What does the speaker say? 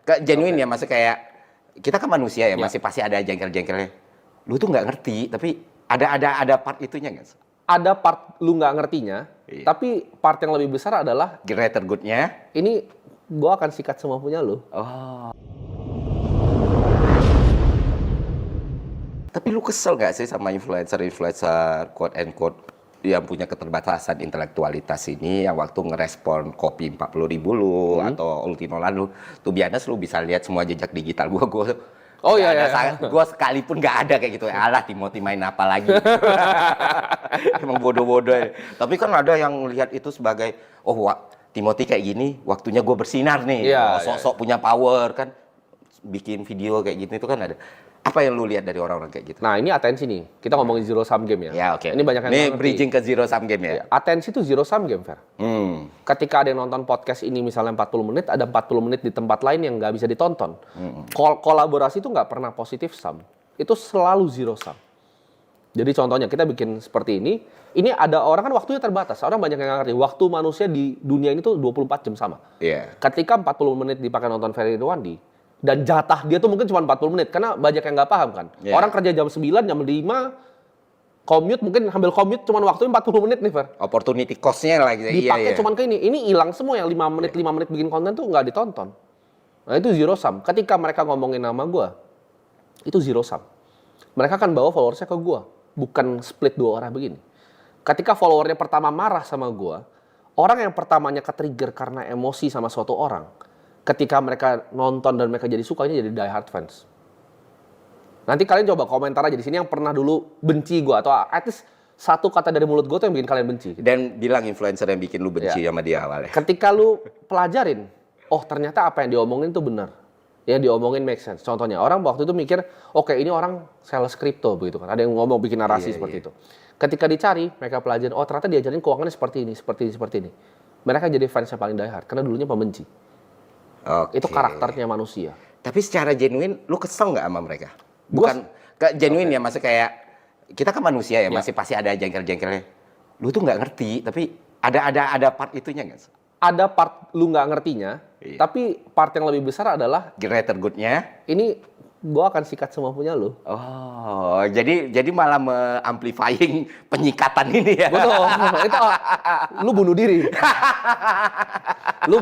Genuine ya, maksudnya kayak kita kan manusia ya, Ya. masih pasti ada jengkel-jengkelnya. Lu tuh nggak ngerti, tapi ada part itunya nggak? Ada part lu nggak ngertinya, Iya. tapi part yang lebih besar adalah Greater good-nya. ini gua akan sikat semua punya lu. Oh. Tapi lu kesel nggak sih sama influencer quote and quote yang punya keterbatasan intelektualitas ini, yang waktu ngerespon kopi 40.000 lu atau Ultimo lu, tuh biasa lu bisa lihat semua jejak digital gua. Oh, iya, nggak iya. ada, gua sekalipun nggak ada kayak gitu. Alah, Timothy main apa lagi? Emang bodoh-bodoh ya. Tapi kan ada yang lihat itu sebagai, oh Timothy kayak gini, waktunya gue bersinar nih. Iya, Sok-sok punya power kan, bikin video kayak gitu itu kan ada. Apa yang lu lihat dari orang-orang kayak gitu? Nah, ini atensi nih. Kita ngomongin zero sum game ya. Ya oke. Ini banyak yang Ini nggak ngerti. bridging ke zero sum game ya. Atensi itu zero sum game, Fer. Ketika ada yang nonton podcast ini misalnya 40 menit, ada 40 menit di tempat lain yang nggak bisa ditonton. Kolaborasi itu nggak pernah positif sum. Itu selalu zero sum. Jadi contohnya kita bikin seperti ini ada orang kan waktunya terbatas. Orang banyak yang nggak ngerti. Waktu manusia di dunia ini tuh 24 jam sama. Iya. Ketika 40 menit dipakai nonton Ferry Irwandi, dan jatah dia tuh mungkin cuma 40 menit. Karena banyak yang nggak paham kan. Iya. Orang kerja jam 9, jam 5, commute mungkin ambil commute cuma waktunya 40 menit nih, Fer. Opportunity cost-nya lah gitu. Dipakai Iya. cuman ke ini hilang semua yang 5 menit bikin konten tuh nggak ditonton. Nah itu zero sum. Ketika mereka ngomongin nama gua, itu zero sum. Mereka akan bawa followersnya ke gua, bukan split dua orang begini. Ketika followernya pertama marah sama gua, orang yang pertamanya ke-trigger karena emosi sama suatu orang, ketika mereka nonton dan mereka jadi sukanya jadi die hard fans. Nanti kalian coba komentar aja di sini yang pernah dulu benci gua atau at least satu kata dari mulut gua tuh yang bikin kalian benci. Dan bilang influencer yang bikin lu benci sama dia awalnya. Ketika lu pelajarin, oh ternyata apa yang diomongin tuh benar. Yang diomongin make sense. Contohnya, orang waktu itu mikir, oke ini orang sales crypto begitu kan. Ada yang ngomong bikin narasi seperti itu. Ketika dicari, mereka pelajarin, oh ternyata diajarin keuangannya seperti ini. Mereka jadi fans yang paling die hard, karena dulunya pembenci. Oke. Itu karakternya manusia. Tapi secara genuine, lu kesel nggak sama mereka? Bukan genuine ya, maksudnya kayak kita kan manusia ya, masih pasti ada jengkel-jengkelnya. Lu tuh nggak ngerti, tapi ada part itunya nggak? Ada part lu nggak ngertinya, tapi part yang lebih besar adalah Greater good-nya. ini gua akan sikat semua punya lu. Oh, jadi malah amplifying penyikatan ini ya. Betul. Itu lu bunuh diri. Lu